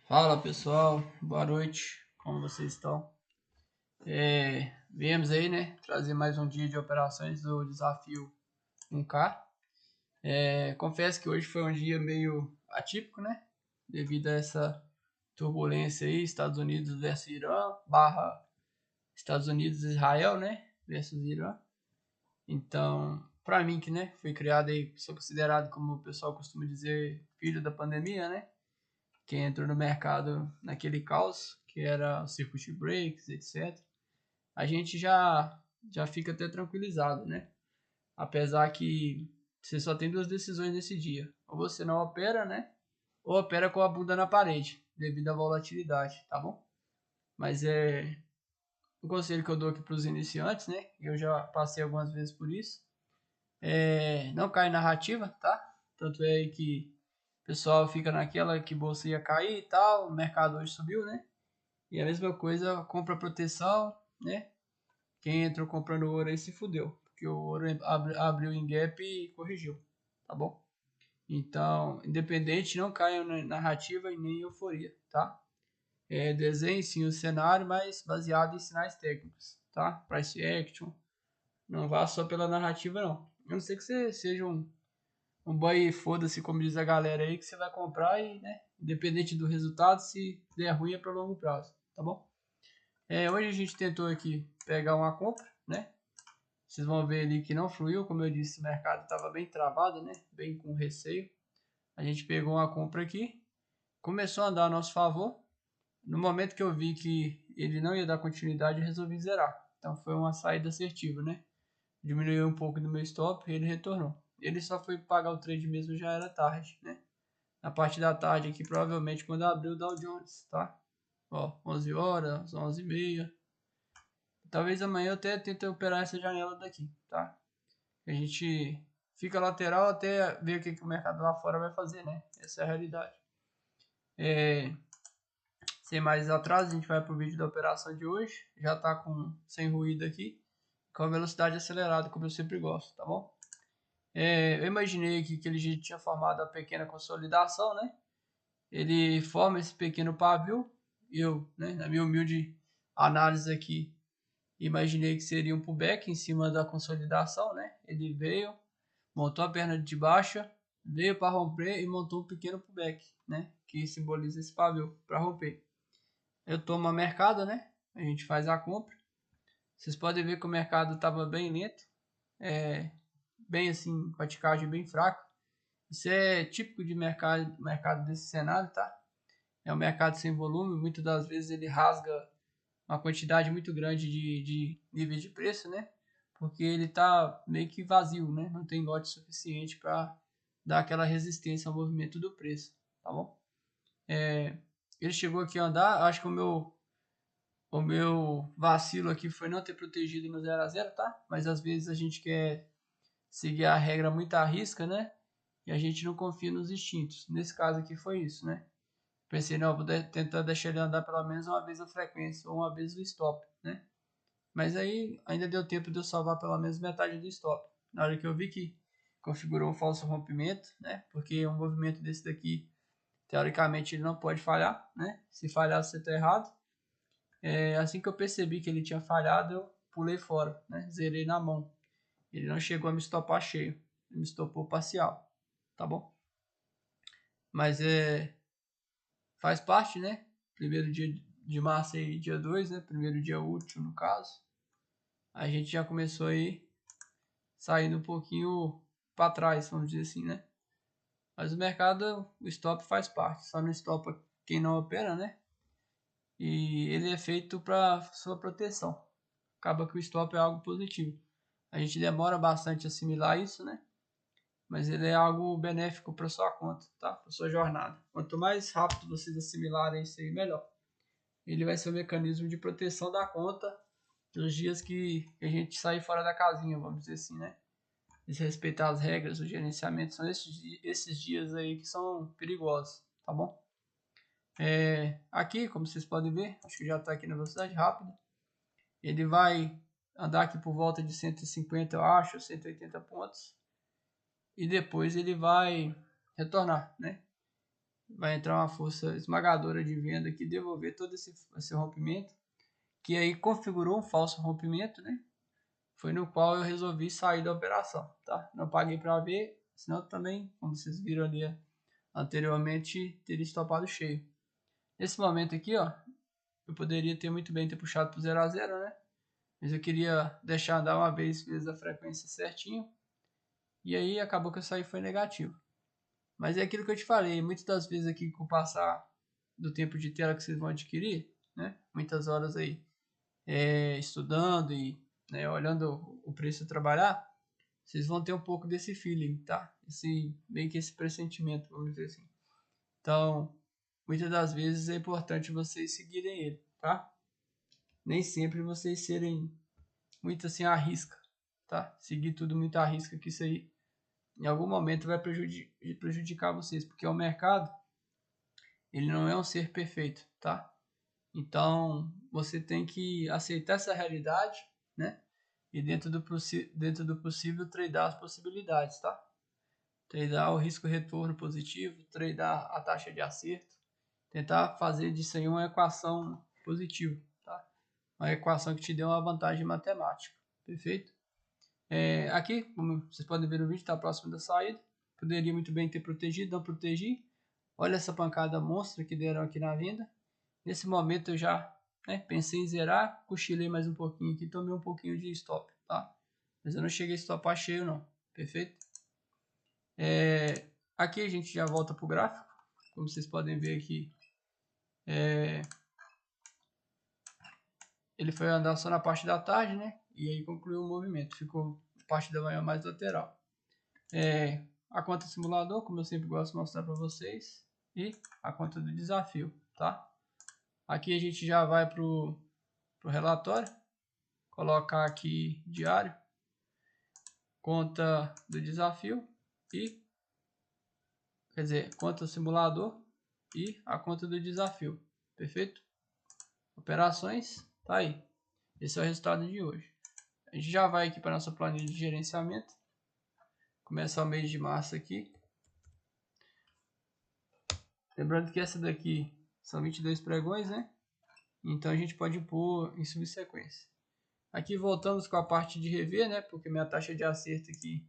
Fala pessoal, boa noite, como vocês estão? Viemos aí, né, trazer mais um dia de operações do desafio 1K. Confesso que hoje foi um dia meio atípico, né, devido a essa turbulência aí, Estados Unidos versus Irã, barra Estados Unidos e Israel, né, versus Irã. Então, pra mim que, né, fui criado aí, sou considerado, como o pessoal costuma dizer, filho da pandemia, né, quem entrou no mercado naquele caos, que era o circuit breaks, etc. A gente já fica até tranquilizado, né? Apesar que você só tem duas decisões nesse dia. Ou você não opera, né? Ou opera com a bunda na parede, devido à volatilidade, tá bom? Mas é o conselho que eu dou aqui para os iniciantes, né? Eu já passei algumas vezes por isso. Não cai narrativa, tá? Tanto é que o pessoal fica naquela que bolsa ia cair e tal, o mercado hoje subiu, né? E a mesma coisa, compra proteção, né? Quem entrou comprando ouro aí se fudeu, porque o ouro abriu em gap e corrigiu, tá bom? Então, independente, não caia na narrativa e nem euforia, tá? Desenhe sim o cenário, mas baseado em sinais técnicos, tá? Price action, não vá só pela narrativa não. A não ser que você seja um boy foda-se, como diz a galera aí, que você vai comprar e, né, independente do resultado, se der ruim é para longo prazo, tá bom? Hoje a gente tentou aqui pegar uma compra, né? Vocês vão ver ali que não fluiu, como eu disse, o mercado estava bem travado, né? Bem com receio. A gente pegou uma compra aqui, começou a andar a nosso favor. No momento que eu vi que ele não ia dar continuidade, eu resolvi zerar. Então foi uma saída assertiva, né? Diminuiu um pouco do meu stop e ele retornou. Ele só foi pagar o trade mesmo, já era tarde, né? Na parte da tarde aqui, provavelmente quando abriu o Dow Jones, tá? Ó, 11 horas, 11h30. Talvez amanhã eu até tente operar essa janela daqui, tá? A gente fica lateral até ver o que o mercado lá fora vai fazer, né? Essa é a realidade. É, Sem mais atraso, a gente vai pro vídeo da operação de hoje. Já tá sem ruído aqui, com a velocidade acelerada, como eu sempre gosto, tá bom? Eu imaginei aqui que ele tinha formado a pequena consolidação, né? Ele forma esse pequeno pavio. Eu, né, na minha humilde análise aqui, imaginei que seria um pullback em cima da consolidação, né? Ele veio, montou a perna de baixa, veio para romper e montou um pequeno pullback, né? Que simboliza esse pavio para romper. Eu tomo a mercado, né? A gente faz a compra. Vocês podem ver que o mercado estava bem lento, é, bem assim, com a ticagem bem fraca. Isso é típico de mercado desse cenário, tá? É um mercado sem volume, muitas das vezes ele rasga uma quantidade muito grande de níveis de preço, né? Porque ele está meio que vazio, né? Não tem lote suficiente para dar aquela resistência ao movimento do preço, tá bom? Ele chegou aqui a andar, acho que o meu vacilo aqui foi não ter protegido no 0 a 0, tá? Mas às vezes a gente quer seguir a regra muito à risca, né? E a gente não confia nos instintos. Nesse caso aqui foi isso, né? Pensei, não, vou tentar deixar ele andar pelo menos uma vez a frequência ou uma vez o stop, né? Mas aí ainda deu tempo de eu salvar pelo menos metade do stop. Na hora que eu vi que configurou um falso rompimento, né? Porque um movimento desse daqui, teoricamente, ele não pode falhar, né? Se falhar, você está errado. Assim que eu percebi que ele tinha falhado, eu pulei fora, né? Zerei na mão. Ele não chegou a me estopar cheio, ele me estopou parcial, tá bom? Mas faz parte, né? Primeiro dia de março aí, dia 2, né? Primeiro dia útil, no caso. A gente já começou aí saindo um pouquinho para trás, vamos dizer assim, né? Mas o mercado, o stop faz parte, só não stopa quem não opera, né? E ele é feito para sua proteção. Acaba que o stop é algo positivo. A gente demora bastante a assimilar isso, né? Mas ele é algo benéfico para sua conta, tá? Para sua jornada. Quanto mais rápido vocês assimilarem isso aí, melhor. Ele vai ser um mecanismo de proteção da conta nos dias que a gente sair fora da casinha, vamos dizer assim, né? Desrespeitar as regras, o gerenciamento, são esses dias aí que são perigosos, tá bom? Aqui, como vocês podem ver, acho que já está aqui na velocidade rápida. Ele vai andar aqui por volta de 150, eu acho, 180 pontos. E depois ele vai retornar, né? vai entrar uma força esmagadora de venda que devolver todo esse rompimento, que aí configurou um falso rompimento, né? Foi no qual eu resolvi sair da operação, tá? Não paguei para ver, senão também, como vocês viram ali anteriormente, teria estopado cheio. Nesse momento aqui, ó, eu poderia ter muito bem ter puxado pro 0 a 0, né? Mas eu queria deixar andar uma vez, fez a frequência certinho, e aí acabou que eu saí foi negativo. Mas é aquilo que eu te falei, muitas das vezes aqui com o passar do tempo de tela que vocês vão adquirir, né? Muitas horas aí estudando e olhando o preço trabalhar, vocês vão ter um pouco desse feeling, tá? Meio que esse pressentimento, vamos dizer assim. Então, muitas das vezes é importante vocês seguirem ele, tá? Nem sempre vocês serem muito assim à risca, tá? Seguir tudo muito à risca, que isso aí em algum momento vai prejudicar vocês, porque o mercado, ele não é um ser perfeito, tá? Então, você tem que aceitar essa realidade, né? E dentro do possível, tradar as possibilidades, tá? Tradar o risco-retorno positivo, tradar a taxa de acerto, tentar fazer disso aí uma equação positiva, tá? Uma equação que te dê uma vantagem matemática, perfeito? Aqui, como vocês podem ver no vídeo, está próximo da saída. Poderia muito bem ter protegido, não protegi. Olha essa pancada monstra que deram aqui na venda. Nesse momento eu já pensei em zerar, cochilei mais um pouquinho aqui, tomei um pouquinho de stop, tá? Mas eu não cheguei a stopar cheio não, perfeito? Aqui a gente já volta para o gráfico, como vocês podem ver aqui. Ele foi andar só na parte da tarde, né? E aí concluiu o movimento, ficou parte da manhã mais lateral. A conta simulador, como eu sempre gosto de mostrar para vocês, e a conta do desafio, tá? Aqui a gente já vai pro relatório, colocar aqui diário, conta do desafio e, quer dizer, conta do simulador e a conta do desafio, perfeito? Operações, tá aí. Esse é o resultado de hoje. A gente já vai aqui para nossa planilha de gerenciamento. Começar o mês de março aqui. Lembrando que essa daqui são 22 pregões, né? Então a gente pode pôr em subsequência. Aqui voltamos com a parte de rever, né? Porque minha taxa de acerto aqui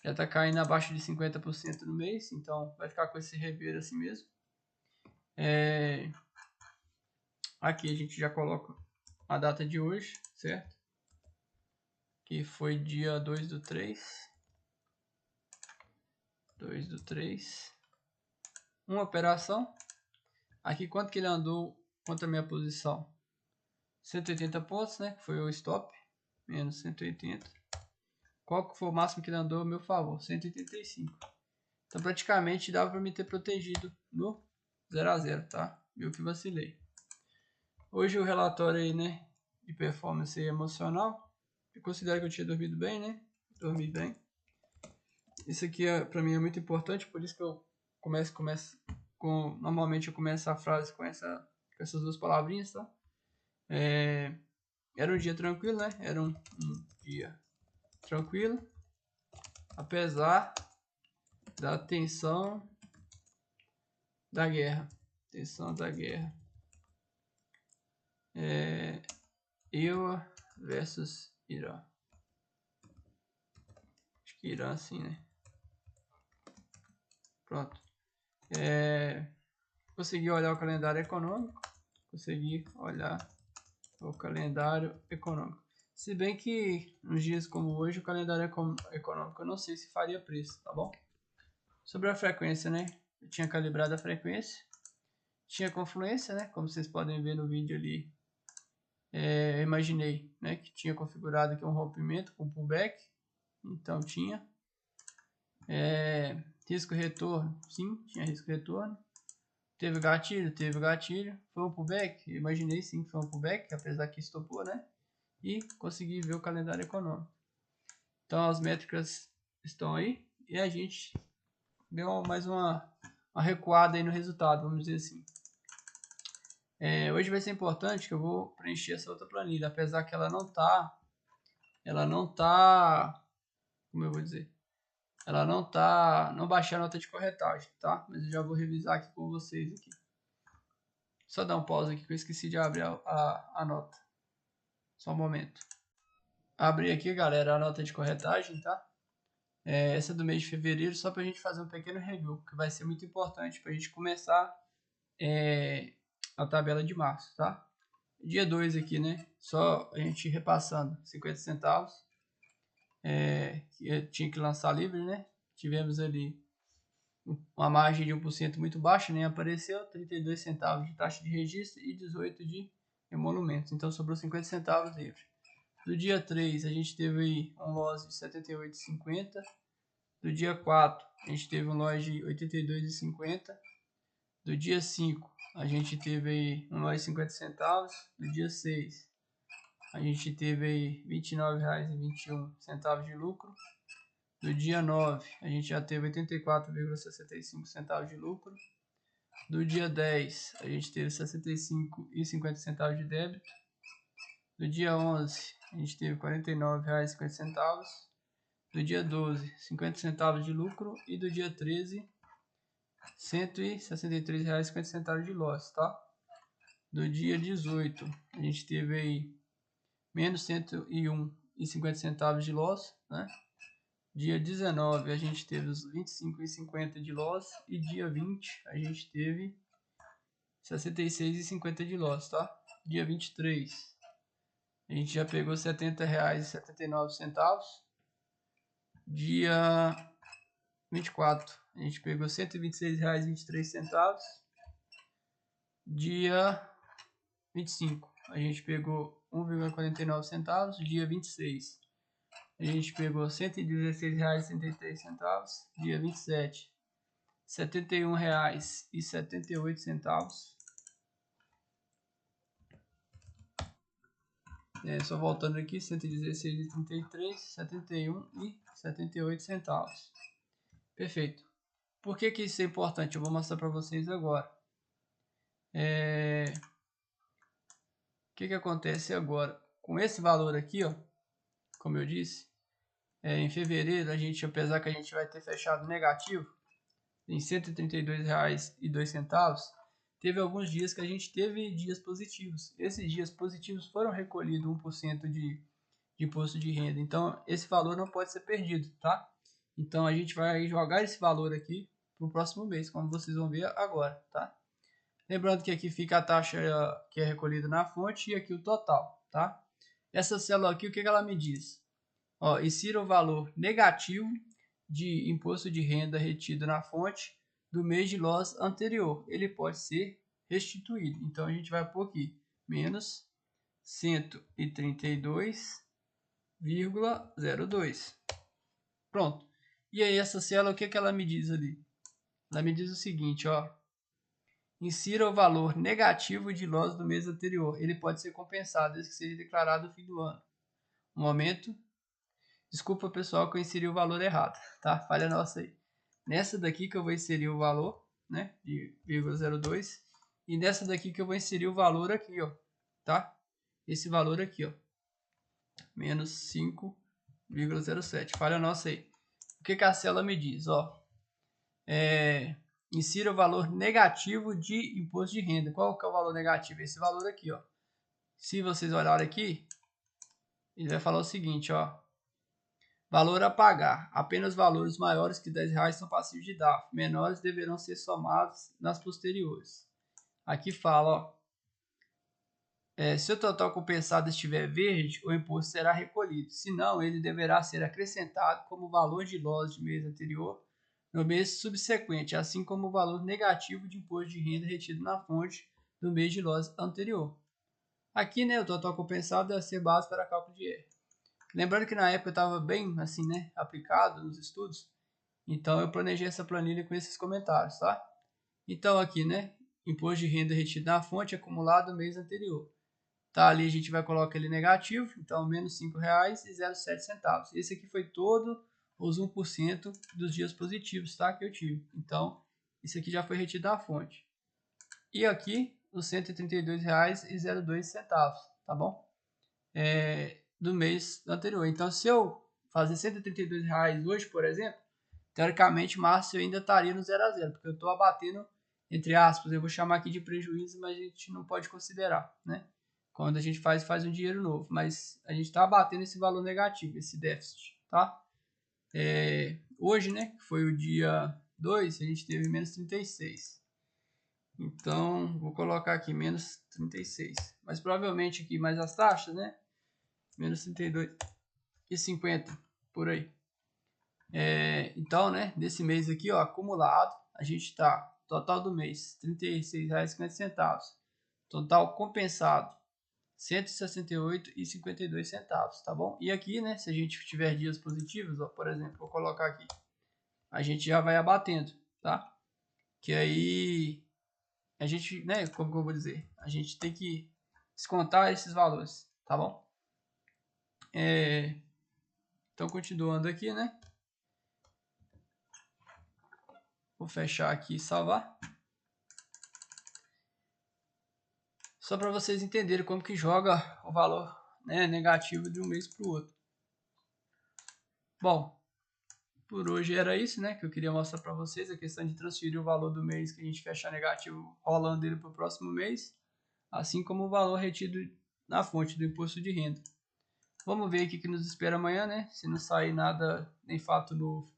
já está caindo abaixo de 50% no mês. Então vai ficar com esse rever assim mesmo. Aqui a gente já coloca a data de hoje, certo? Que foi dia 2/3. 2/3. Uma operação. Aqui quanto que ele andou contra a minha posição? 180 pontos, né? Que foi o stop. Menos 180. Qual que foi o máximo que ele andou a meu favor? 185. Então praticamente dava para me ter protegido no 0 a 0, tá? Viu que vacilei. Hoje o relatório aí, né? De performance emocional. Eu considero que eu tinha dormido bem, né? Dormi bem. Isso aqui para mim é muito importante, por isso que eu normalmente eu começo a frase com essas duas palavrinhas, tá? Era um dia tranquilo, né? Era um dia tranquilo, apesar da tensão da guerra. Tensão da guerra. EUA versus Irã. Acho que Irã sim, né? Pronto. Consegui olhar o calendário econômico. Consegui olhar o calendário econômico. Se bem que nos dias como hoje o calendário econômico eu não sei se faria preço, tá bom? Sobre a frequência, né? Eu tinha calibrado a frequência. Tinha confluência, né? Como vocês podem ver no vídeo ali. Eu imaginei, né, que tinha configurado aqui um rompimento com pullback. Então tinha. Risco retorno, sim, tinha risco retorno. Teve gatilho? Teve gatilho. Foi um pullback? Imaginei sim que foi um pullback, apesar que estopou, né? E consegui ver o calendário econômico. Então as métricas estão aí e a gente deu mais uma recuada aí no resultado, vamos dizer assim. Hoje vai ser importante que eu vou preencher essa outra planilha, apesar que ela não tá, como eu vou dizer, ela não baixei a nota de corretagem, tá? Mas eu já vou revisar aqui com vocês aqui. Só dar um pause aqui que eu esqueci de abrir a nota. Só um momento. Abri aqui, galera, a nota de corretagem, tá? Essa é do mês de fevereiro, só pra gente fazer um pequeno review, que vai ser muito importante pra gente começar a tabela de março, tá? Dia 2 aqui, né? Só a gente repassando 50 centavos. Que tinha que lançar livre, né? Tivemos ali uma margem de 1% muito baixa, nem apareceu, 32 centavos de taxa de registro e 18 de emolumentos. Então sobrou 50 centavos livre. Do dia 3 a gente teve aí um loss de 78,50. Do dia 4 a gente teve um loss de 82,50. Do dia 5 a gente teve aí um loss de 50 centavos. Do dia 6 a gente teve aí R$ 29,21 de lucro. Do dia 9 a gente já teve 84,65 centavos de lucro. Do dia 10 a gente teve 65,50 centavos de débito. Do dia 11 a gente teve R$ 49,50. Do dia 12, 50 centavos de lucro. E do dia 13, R$ 163,50 de loss, tá? Do dia 18, a gente teve aí menos 101,50 centavos de loss, né? Dia 19, a gente teve os 25,50 de loss. E dia 20, a gente teve 66,50 de loss, tá? Dia 23, a gente já pegou R$ 70,79. Dia 24, a gente pegou R$ 126,23. Dia 25, a gente pegou 1,49 centavos. Dia 26, a gente pegou R$ 116,33. Dia 27, R$ 71,78. Só voltando aqui, 116,33, 71,78. Perfeito. Por que isso é importante? Eu vou mostrar para vocês agora. O que acontece agora? Com esse valor aqui, ó, como eu disse, em fevereiro, apesar que a gente vai ter fechado negativo em R$ 132,02, teve alguns dias que a gente teve dias positivos. Esses dias positivos foram recolhidos 1% de imposto de renda. Então, esse valor não pode ser perdido, tá? Então, a gente vai jogar esse valor aqui para o próximo mês, como vocês vão ver agora, tá? Lembrando que aqui fica a taxa que é recolhida na fonte e aqui o total, tá? Essa célula aqui, o que ela me diz? Ó, insira o valor negativo de imposto de renda retido na fonte do mês de loss anterior. Ele pode ser restituído. Então, a gente vai pôr aqui, menos 132,02. Pronto. E aí, essa célula, o que ela me diz ali? Ela me diz o seguinte, ó. Insira o valor negativo de loss do mês anterior. Ele pode ser compensado, desde que seja declarado no fim do ano. Um momento. Desculpa, pessoal, que eu inseri o valor errado, tá? Falha nossa aí. Nessa daqui que eu vou inserir o valor, né, de 0,02. E nessa daqui que eu vou inserir o valor aqui, ó, tá? Esse valor aqui, ó. Menos 5,07. Falha nossa aí. O que a célula me diz, ó? Insira o valor negativo de imposto de renda. Qual que é o valor negativo? Esse valor aqui, ó. Se vocês olharem aqui, ele vai falar o seguinte, ó. Valor a pagar. Apenas valores maiores que R$10 são passíveis de DARF. Menores deverão ser somados nas posteriores. Aqui fala, ó. Se o total compensado estiver verde, o imposto será recolhido. Se não, ele deverá ser acrescentado como valor de loss de mês anterior no mês subsequente, assim como o valor negativo de imposto de renda retido na fonte do mês de loss anterior. Aqui, né, o total compensado deve ser base para cálculo de R. Lembrando que na época eu estava bem, assim, né, aplicado nos estudos, então eu planejei essa planilha com esses comentários, tá? Então aqui, né, imposto de renda retido na fonte acumulado no mês anterior. Tá, ali a gente vai colocar ele negativo, então menos R$ 5,07. Esse aqui foi todo os 1% dos dias positivos, tá, que eu tive. Então, isso aqui já foi retido da fonte. E aqui, os R$ 132,02, tá bom? Do mês anterior. Então, se eu fazer R$ 132 hoje, por exemplo, teoricamente, março eu ainda estaria no 0 a 0, porque eu estou abatendo, entre aspas, eu vou chamar aqui de prejuízo, mas a gente não pode considerar, né? Quando a gente faz um dinheiro novo, mas a gente está abatendo esse valor negativo, esse déficit, tá? Hoje, né, que foi o dia 2, a gente teve menos 36. Então, vou colocar aqui menos 36. Mas provavelmente aqui mais as taxas, né? Menos 32,50 por aí. Então, né, nesse mês aqui, ó, acumulado, a gente está, total do mês, R$ 36,50. Total compensado, R$ 168,52, tá bom? E aqui, né, se a gente tiver dias positivos, ó, por exemplo, vou colocar aqui, a gente já vai abatendo, tá? Que aí a gente, né, como que eu vou dizer? A gente tem que descontar esses valores, tá bom? Então, continuando aqui, né? Vou fechar aqui e salvar. Só para vocês entenderem como que joga o valor, né, negativo de um mês para o outro. Bom, por hoje era isso, né, que eu queria mostrar para vocês, a questão de transferir o valor do mês que a gente fechar negativo, rolando ele para o próximo mês, assim como o valor retido na fonte do imposto de renda. Vamos ver o que nos espera amanhã, né, se não sair nada, nem fato novo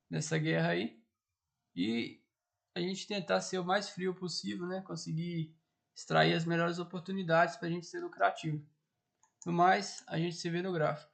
nessa guerra aí. E a gente tentar ser o mais frio possível, né, conseguir extrair as melhores oportunidades para a gente ser lucrativo. No mais, a gente se vê no gráfico.